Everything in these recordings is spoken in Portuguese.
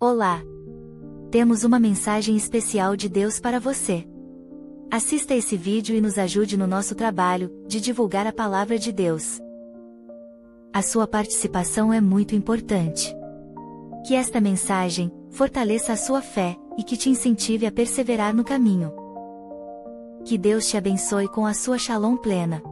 Olá! Temos uma mensagem especial de Deus para você. Assista esse vídeo e nos ajude no nosso trabalho de divulgar a palavra de Deus. A sua participação é muito importante. Que esta mensagem fortaleça a sua fé e que te incentive a perseverar no caminho. Que Deus te abençoe com a sua Shalom plena.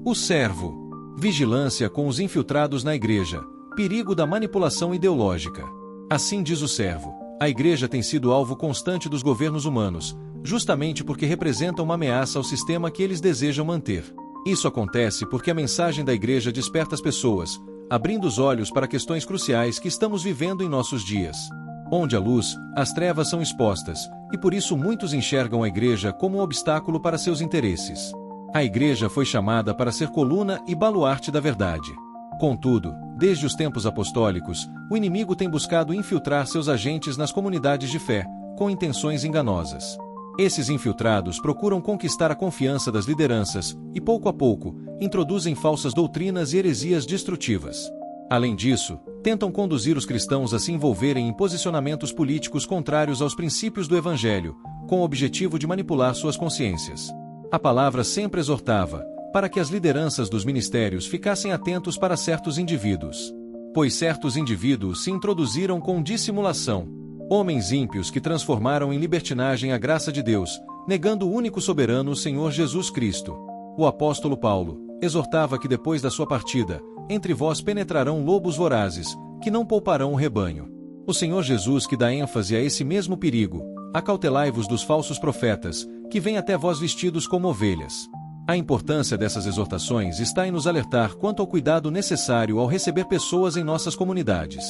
O servo. Vigilância com os infiltrados na igreja. Perigo da manipulação ideológica. Assim diz o servo: a igreja tem sido alvo constante dos governos humanos, justamente porque representa uma ameaça ao sistema que eles desejam manter. Isso acontece porque a mensagem da igreja desperta as pessoas, abrindo os olhos para questões cruciais que estamos vivendo em nossos dias. Onde a luz, as trevas são expostas, e por isso muitos enxergam a igreja como um obstáculo para seus interesses. A igreja foi chamada para ser coluna e baluarte da verdade. Contudo, desde os tempos apostólicos, o inimigo tem buscado infiltrar seus agentes nas comunidades de fé, com intenções enganosas. Esses infiltrados procuram conquistar a confiança das lideranças e, pouco a pouco, introduzem falsas doutrinas e heresias destrutivas. Além disso, tentam conduzir os cristãos a se envolverem em posicionamentos políticos contrários aos princípios do Evangelho, com o objetivo de manipular suas consciências. A palavra sempre exortava para que as lideranças dos ministérios ficassem atentos para certos indivíduos. Pois certos indivíduos se introduziram com dissimulação. Homens ímpios que transformaram em libertinagem a graça de Deus, negando o único soberano, o Senhor Jesus Cristo. O apóstolo Paulo exortava que depois da sua partida, entre vós penetrarão lobos vorazes, que não pouparão o rebanho. O Senhor Jesus que dá ênfase a esse mesmo perigo: acautelai-vos dos falsos profetas, que vêm até vós vestidos como ovelhas. A importância dessas exortações está em nos alertar quanto ao cuidado necessário ao receber pessoas em nossas comunidades.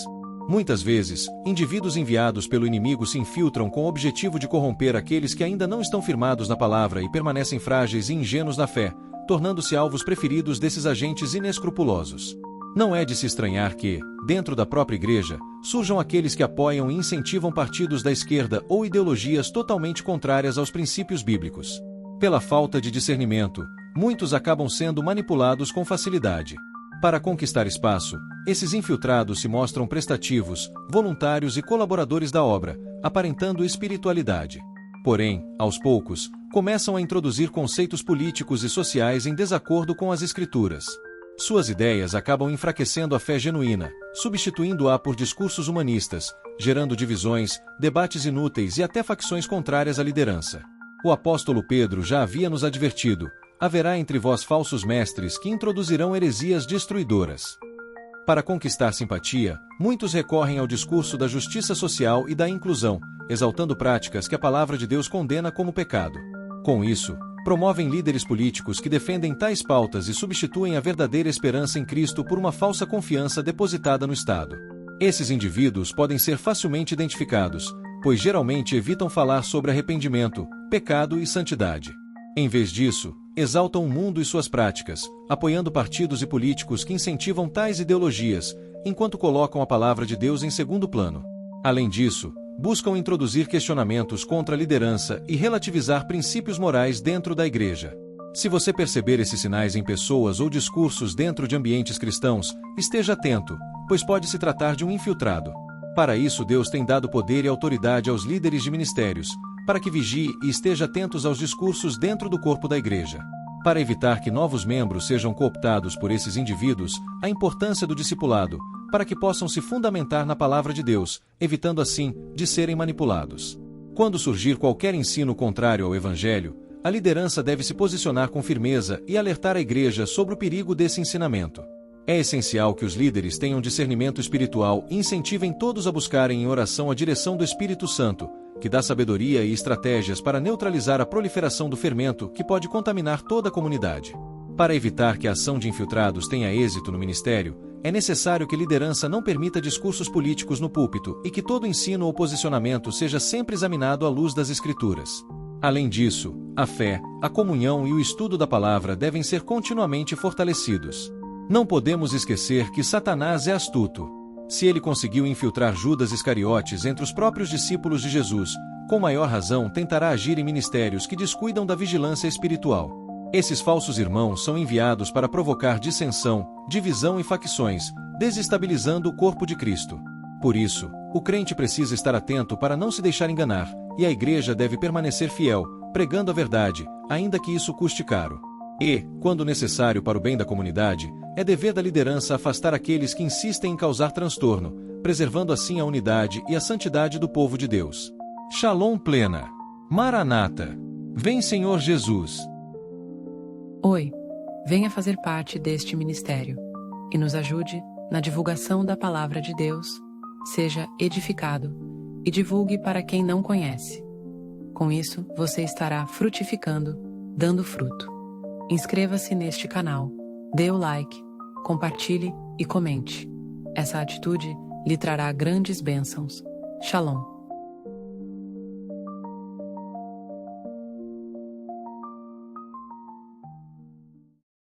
Muitas vezes, indivíduos enviados pelo inimigo se infiltram com o objetivo de corromper aqueles que ainda não estão firmados na palavra e permanecem frágeis e ingênuos na fé, tornando-se alvos preferidos desses agentes inescrupulosos. Não é de se estranhar que, dentro da própria igreja, surjam aqueles que apoiam e incentivam partidos da esquerda ou ideologias totalmente contrárias aos princípios bíblicos. Pela falta de discernimento, muitos acabam sendo manipulados com facilidade. Para conquistar espaço, esses infiltrados se mostram prestativos, voluntários e colaboradores da obra, aparentando espiritualidade. Porém, aos poucos, começam a introduzir conceitos políticos e sociais em desacordo com as Escrituras. Suas ideias acabam enfraquecendo a fé genuína, substituindo-a por discursos humanistas, gerando divisões, debates inúteis e até facções contrárias à liderança. O apóstolo Pedro já havia nos advertido: haverá entre vós falsos mestres que introduzirão heresias destruidoras. Para conquistar simpatia, muitos recorrem ao discurso da justiça social e da inclusão, exaltando práticas que a palavra de Deus condena como pecado. Com isso, promovem líderes políticos que defendem tais pautas e substituem a verdadeira esperança em Cristo por uma falsa confiança depositada no Estado. Esses indivíduos podem ser facilmente identificados, pois geralmente evitam falar sobre arrependimento, pecado e santidade. Em vez disso, exaltam o mundo e suas práticas, apoiando partidos e políticos que incentivam tais ideologias, enquanto colocam a palavra de Deus em segundo plano. Além disso, buscam introduzir questionamentos contra a liderança e relativizar princípios morais dentro da igreja. Se você perceber esses sinais em pessoas ou discursos dentro de ambientes cristãos, esteja atento, pois pode se tratar de um infiltrado. Para isso, Deus tem dado poder e autoridade aos líderes de ministérios, para que vigie e esteja atentos aos discursos dentro do corpo da igreja. Para evitar que novos membros sejam cooptados por esses indivíduos, a importância do discipulado, para que possam se fundamentar na palavra de Deus, evitando assim de serem manipulados. Quando surgir qualquer ensino contrário ao Evangelho, a liderança deve se posicionar com firmeza e alertar a igreja sobre o perigo desse ensinamento. É essencial que os líderes tenham discernimento espiritual e incentivem todos a buscarem em oração a direção do Espírito Santo, que dá sabedoria e estratégias para neutralizar a proliferação do fermento que pode contaminar toda a comunidade. Para evitar que a ação de infiltrados tenha êxito no ministério, é necessário que a liderança não permita discursos políticos no púlpito e que todo ensino ou posicionamento seja sempre examinado à luz das Escrituras. Além disso, a fé, a comunhão e o estudo da palavra devem ser continuamente fortalecidos. Não podemos esquecer que Satanás é astuto. Se ele conseguiu infiltrar Judas Iscariotes entre os próprios discípulos de Jesus, com maior razão tentará agir em ministérios que descuidam da vigilância espiritual. Esses falsos irmãos são enviados para provocar dissensão, divisão e facções, desestabilizando o corpo de Cristo. Por isso, o crente precisa estar atento para não se deixar enganar, e a igreja deve permanecer fiel, pregando a verdade, ainda que isso custe caro. E, quando necessário para o bem da comunidade, é dever da liderança afastar aqueles que insistem em causar transtorno, preservando assim a unidade e a santidade do povo de Deus. Shalom plena. Maranata. Vem Senhor Jesus. Oi, venha fazer parte deste ministério e nos ajude na divulgação da palavra de Deus. Seja edificado e divulgue para quem não conhece. Com isso, você estará frutificando, dando fruto. Inscreva-se neste canal, dê o like, compartilhe e comente. Essa atitude lhe trará grandes bênçãos. Shalom.